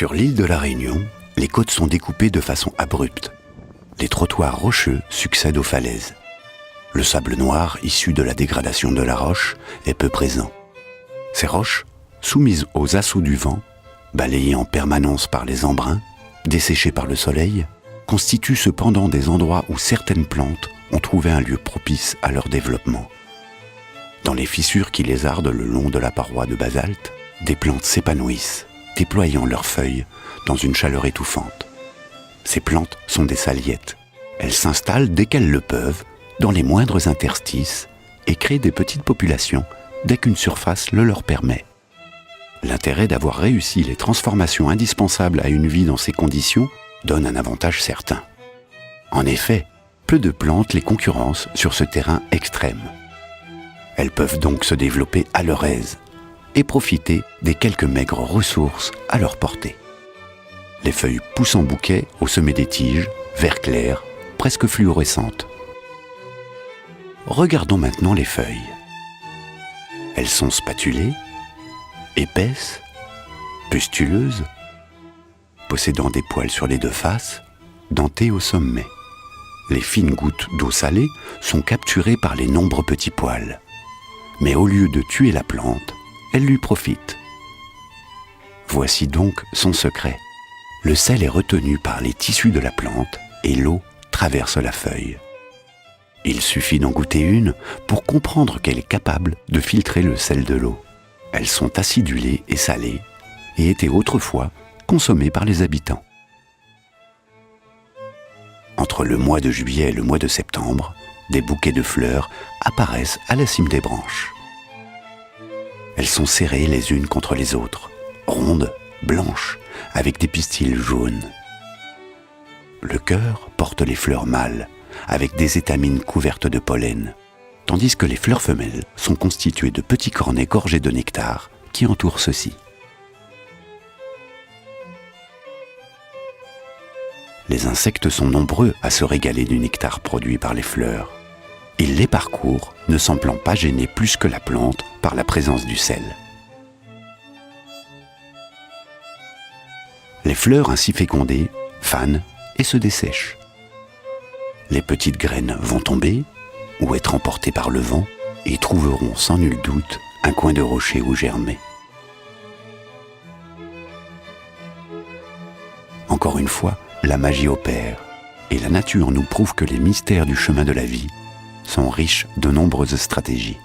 Sur l'île de la Réunion, les côtes sont découpées de façon abrupte. Les trottoirs rocheux succèdent aux falaises. Le sable noir, issu de la dégradation de la roche, est peu présent. Ces roches, soumises aux assauts du vent, balayées en permanence par les embruns, desséchées par le soleil, constituent cependant des endroits où certaines plantes ont trouvé un lieu propice à leur développement. Dans les fissures qui lézardent le long de la paroi de basalte, des plantes s'épanouissent, déployant leurs feuilles dans une chaleur étouffante. Ces plantes sont des saliettes. Elles s'installent dès qu'elles le peuvent, dans les moindres interstices, et créent des petites populations dès qu'une surface le leur permet. L'intérêt d'avoir réussi les transformations indispensables à une vie dans ces conditions donne un avantage certain. En effet, peu de plantes les concurrencent sur ce terrain extrême. Elles peuvent donc se développer à leur aise et profiter des quelques maigres ressources à leur portée. Les feuilles poussent en bouquet au sommet des tiges, vert clair, presque fluorescentes. Regardons maintenant les feuilles. Elles sont spatulées, épaisses, pustuleuses, possédant des poils sur les deux faces, dentées au sommet. Les fines gouttes d'eau salée sont capturées par les nombreux petits poils. Mais au lieu de tuer la plante, elles lui profitent. Voici donc son secret. Le sel est retenu par les tissus de la plante et l'eau traverse la feuille. Il suffit d'en goûter une pour comprendre qu'elle est capable de filtrer le sel de l'eau. Elles sont acidulées et salées et étaient autrefois consommées par les habitants. Entre le mois de juillet et le mois de septembre, des bouquets de fleurs apparaissent à la cime des branches. Elles sont serrées les unes contre les autres, rondes, blanches, avec des pistils jaunes. Le cœur porte les fleurs mâles, avec des étamines couvertes de pollen, tandis que les fleurs femelles sont constituées de petits cornets gorgés de nectar qui entourent ceux-ci. Les insectes sont nombreux à se régaler du nectar produit par les fleurs. Ils les parcourent, ne semblant pas gêner plus que la plante par la présence du sel. Les fleurs ainsi fécondées fanent et se dessèchent. Les petites graines vont tomber ou être emportées par le vent et trouveront sans nul doute un coin de rocher où germer. Encore une fois, la magie opère et la nature nous prouve que les mystères du chemin de la vie sont riches de nombreuses stratégies.